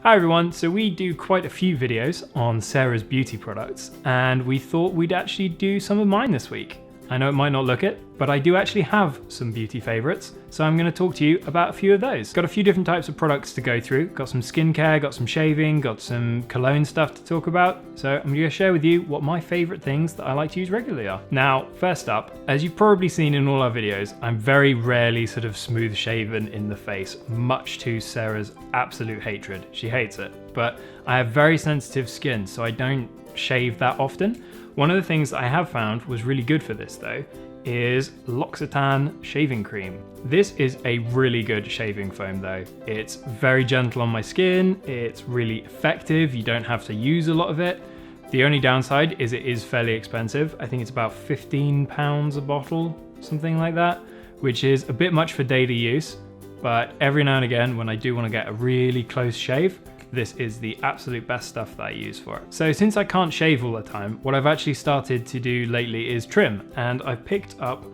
Hi everyone, so we do quite a few videos on Sarah's beauty products and we thought we'd actually do some of mine this week. I know it might not look it, but I do actually have some beauty favorites, so I'm going to talk to you about a few of those. Got a few different types of products to go through, got some skincare, got some shaving, got some cologne stuff to talk about, so I'm going to share with you what my favorite things that I like to use regularly are. Now, first up, as you've probably seen in all our videos, I'm very rarely sort of smooth shaven in the face, much to Sarah's absolute hatred. She hates it, but I have very sensitive skin, so I don't shave that often. One of the things that I have found was really good for this though is L'Occitane shaving cream. This is a really good shaving foam though. It's very gentle on my skin, it's really effective, you don't have to use a lot of it. The only downside is it is fairly expensive. I think it's about £15 a bottle, something like that, which is a bit much for daily use, but every now and again when I do want to get a really close shave, this is the absolute best stuff that I use for it. So since I can't shave all the time, what I've actually started to do lately is trim, and I've picked up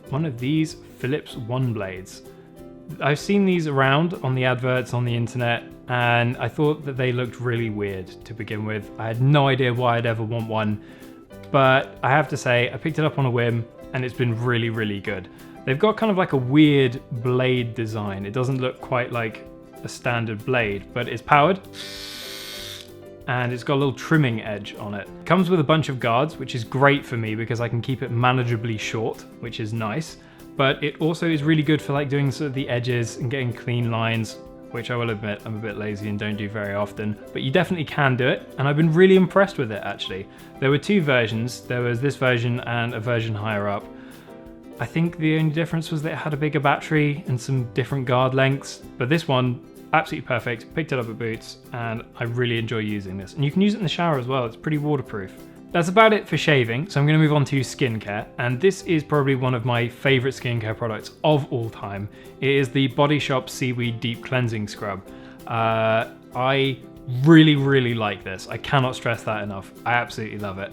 one of these Philips OneBlades. I've seen these around on the adverts on the internet, and I thought that they looked really weird to begin with. I had no idea why I'd ever want one, but I have to say I picked it up on a whim and it's been really, really good. They've got kind of like a weird blade design. It doesn't look quite like a standard blade, but it's powered and it's got a little trimming edge on it. It comes with a bunch of guards, which is great for me because I can keep it manageably short, which is nice, but it also is really good for like doing sort of the edges and getting clean lines, which I will admit I'm a bit lazy and don't do very often, but you definitely can do it, and I've been really impressed with it actually. There were two versions. There was this version and a version higher up. I think the only difference was that it had a bigger battery and some different guard lengths, but this one, absolutely perfect. Picked it up at Boots and I really enjoy using this. And you can use it in the shower as well, it's pretty waterproof. That's about it for shaving, so I'm going to move on to skincare, and this is probably one of my favourite skincare products of all time. It is the Body Shop Seaweed Deep Cleansing Scrub. I really like this. I cannot stress that enough. I absolutely love it.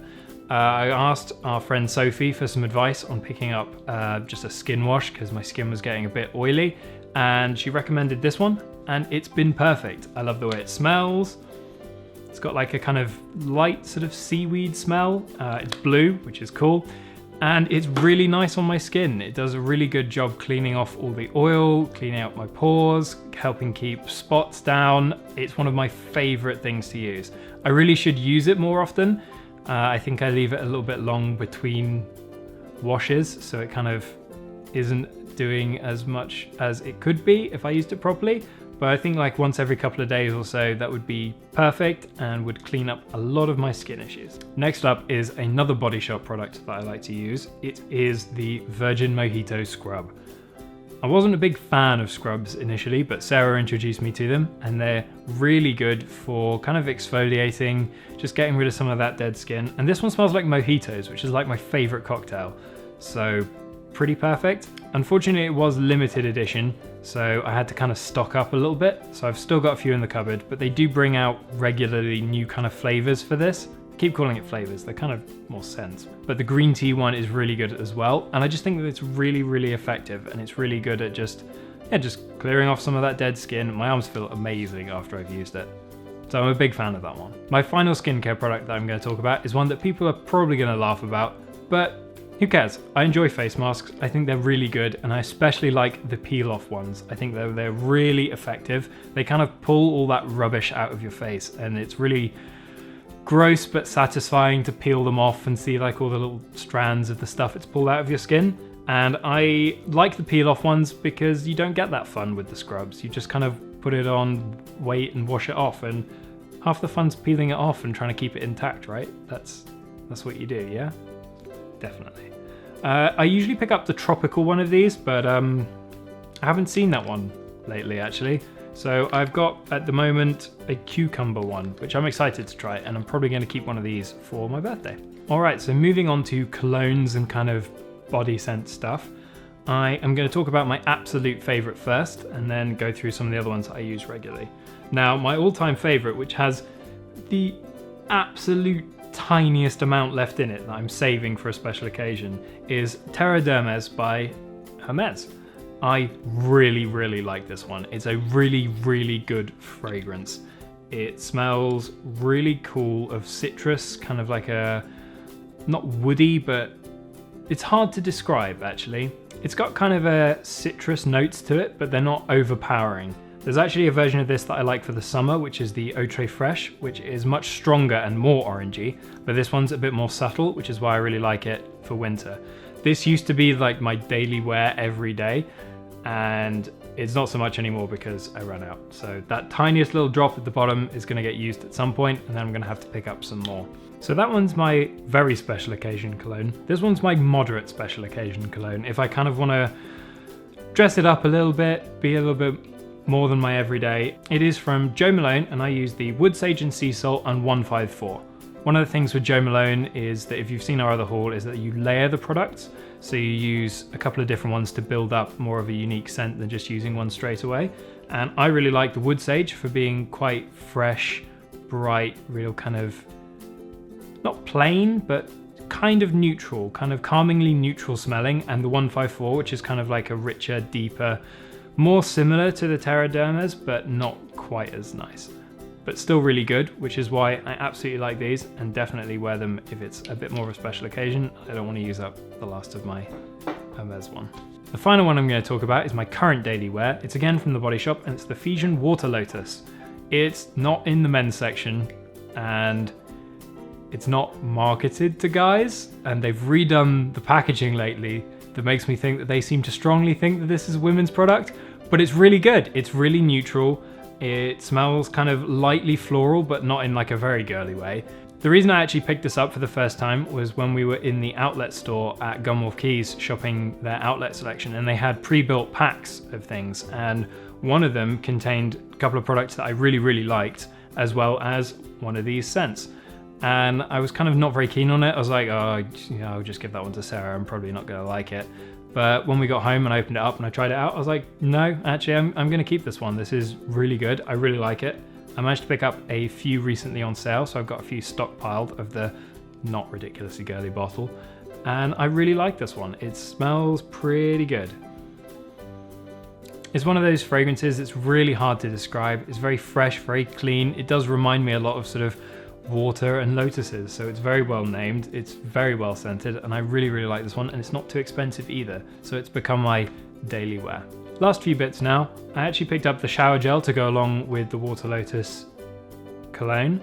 I asked our friend Sophie for some advice on picking up just a skin wash because my skin was getting a bit oily, and she recommended this one, and it's been perfect. I love the way it smells. It's got like a kind of light sort of seaweed smell. It's blue, which is cool, and it's really nice on my skin. It does a really good job cleaning off all the oil, cleaning out my pores, helping keep spots down. It's one of my favorite things to use. I really should use it more often. I think I leave it a little bit long between washes, so it kind of isn't doing as much as it could be if I used it properly. But I think like once every couple of days or so, that would be perfect and would clean up a lot of my skin issues. Next up is another Body Shop product that I like to use. It is the Virgin Mojito Scrub. I wasn't a big fan of scrubs initially, but Sarah introduced me to them, and they're really good for kind of exfoliating, just getting rid of some of that dead skin. And this one smells like mojitos, which is like my favorite cocktail. So pretty perfect. Unfortunately, it was limited edition, so I had to kind of stock up a little bit. So I've still got a few in the cupboard, but they do bring out regularly new kind of flavors for this. I keep calling it flavors, they're kind of more scents. But the green tea one is really good as well, and I just think that it's really effective, and it's really good at just clearing off some of that dead skin. My arms feel amazing after I've used it. So I'm a big fan of that one. My final skincare product that I'm going to talk about is one that people are probably going to laugh about, but who cares? I enjoy face masks. I think they're really good, and I especially like the peel-off ones. I think they're really effective. They kind of pull all that rubbish out of your face, and it's really gross but satisfying to peel them off and see like all the little strands of the stuff it's pulled out of your skin. And I like the peel-off ones because you don't get that fun with the scrubs. You just kind of put it on, wait, and wash it off, and half the fun's peeling it off and trying to keep it intact, right? That's what you do, yeah? Definitely. I usually pick up the tropical one of these, but I haven't seen that one lately actually. So I've got at the moment a cucumber one, which I'm excited to try, and I'm probably going to keep one of these for my birthday. Alright, so moving on to colognes and kind of body scent stuff. I am going to talk about my absolute favourite first, and then go through some of the other ones that I use regularly. Now, my all-time favourite, which has the absolute tiniest amount left in it that I'm saving for a special occasion, is Terre by Hermes. I really like this one. It's a really good fragrance. It smells really cool of citrus, kind of like a, not woody, but it's hard to describe actually. It's got kind of a citrus notes to it, but they're not overpowering. There's actually a version of this that I like for the summer, which is the Eau Très Fraîche, which is much stronger and more orangey, but this one's a bit more subtle, which is why I really like it for winter. This used to be like my daily wear every day, and it's not so much anymore because I ran out. So that tiniest little drop at the bottom is gonna get used at some point, and then I'm gonna have to pick up some more. So that one's my very special occasion cologne. This one's my moderate special occasion cologne. If I kind of wanna dress it up a little bit, be a little bit more than my everyday. It is from Jo Malone, and I use the Wood Sage and Sea Salt and 154. One of the things with Jo Malone is that if you've seen our other haul is that you layer the products. So you use a couple of different ones to build up more of a unique scent than just using one straight away. And I really like the Wood Sage for being quite fresh, bright, real kind of, not plain, but kind of neutral, kind of calmingly neutral smelling. And the 154, which is kind of like a richer, deeper, more similar to the Terre hermes, but not quite as nice. But still really good, which is why I absolutely like these and definitely wear them if it's a bit more of a special occasion. I don't want to use up the last of my Hermes one. The final one I'm going to talk about is my current daily wear. It's again from the Body Shop, and it's the Fijian Water Lotus. It's not in the men's section, and it's not marketed to guys, and they've redone the packaging lately that makes me think that they seem to strongly think that this is a women's product, but it's really good. It's really neutral. It smells kind of lightly floral, but not in like a very girly way. The reason I actually picked this up for the first time was when we were in the outlet store at Gunwharf Quays shopping their outlet selection, and they had pre-built packs of things, and one of them contained a couple of products that I really, really liked, as well as one of these scents. And I was kind of not very keen on it. I was like, oh, I'll just give that one to Sarah. I'm probably not going to like it. But when we got home and I opened it up and I tried it out, I was like, no, actually, I'm going to keep this one. This is really good. I really like it. I managed to pick up a few recently on sale, so I've got a few stockpiled of the not ridiculously girly bottle. And I really like this one. It smells pretty good. It's one of those fragrances that's really hard to describe. It's very fresh, very clean. It does remind me a lot of sort of water and lotuses, so it's very well named, it's very well scented, and I really, really like this one, and it's not too expensive either, so it's become my daily wear. Last few bits now. I actually picked up the shower gel to go along with the Water Lotus cologne.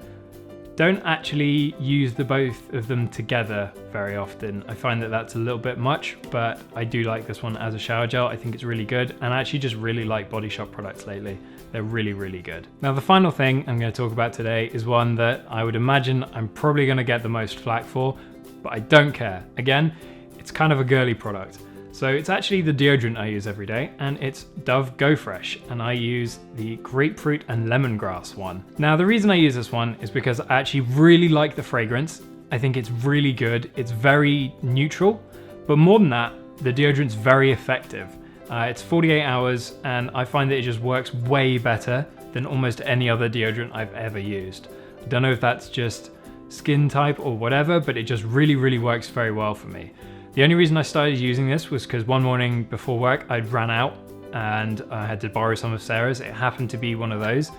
Don't actually use the both of them together very often. I find that that's a little bit much, but I do like this one as a shower gel. I think it's really good, and I actually just really like Body Shop products lately. They're really, really good. Now, the final thing I'm going to talk about today is one that I would imagine I'm probably going to get the most flack for, but I don't care. Again, it's kind of a girly product. So it's actually the deodorant I use every day, and it's Dove Go Fresh, and I use the Grapefruit and Lemongrass one. Now, the reason I use this one is because I actually really like the fragrance. I think it's really good. It's very neutral, but more than that, the deodorant's very effective. It's 48 hours, and I find that it just works way better than almost any other deodorant I've ever used. I don't know if that's just skin type or whatever, but it just really, really works very well for me. The only reason I started using this was because one morning before work I'd ran out and I had to borrow some of Sarah's. It happened to be one of those,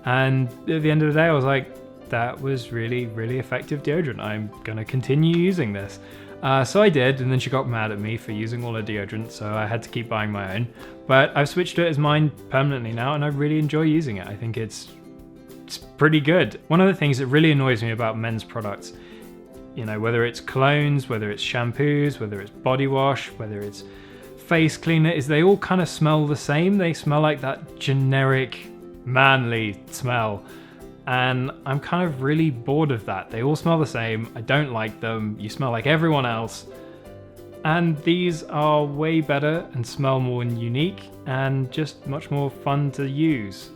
and at the end of the day I was like, that was really, really effective deodorant. I'm gonna continue using this. So I did, and then she got mad at me for using all her deodorant, so I had to keep buying my own. But I've switched to it as mine permanently now, and I really enjoy using it. I think it's pretty good. One of the things that really annoys me about men's products, you know, whether it's colognes, whether it's shampoos, whether it's body wash, whether it's face cleaner, is they all kind of smell the same. They smell like that generic manly smell. And I'm kind of really bored of that. They all smell the same. I don't like them. You smell like everyone else. And these are way better and smell more unique and just much more fun to use.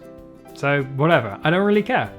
So whatever, I don't really care.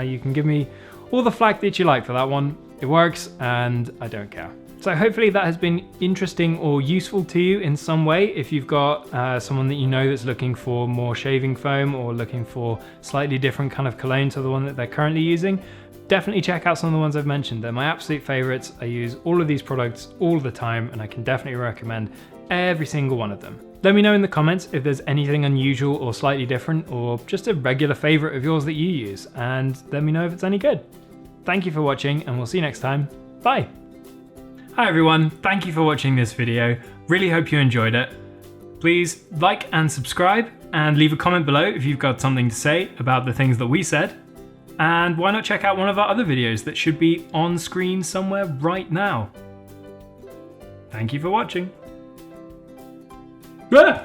You can give me all the flack that you like for that one. It works and I don't care. So hopefully that has been interesting or useful to you in some way. If you've got someone that you know that's looking for more shaving foam or looking for slightly different kind of cologne to the one that they're currently using, definitely check out some of the ones I've mentioned. They're my absolute favorites. I use all of these products all the time, and I can definitely recommend every single one of them. Let me know in the comments if there's anything unusual or slightly different, or just a regular favourite of yours that you use, and let me know if it's any good. Thank you for watching, and we'll see you next time. Bye! Hi everyone, thank you for watching this video. Really hope you enjoyed it. Please like and subscribe, and leave a comment below if you've got something to say about the things that we said. And why not check out one of our other videos that should be on screen somewhere right now. Thank you for watching. Ah!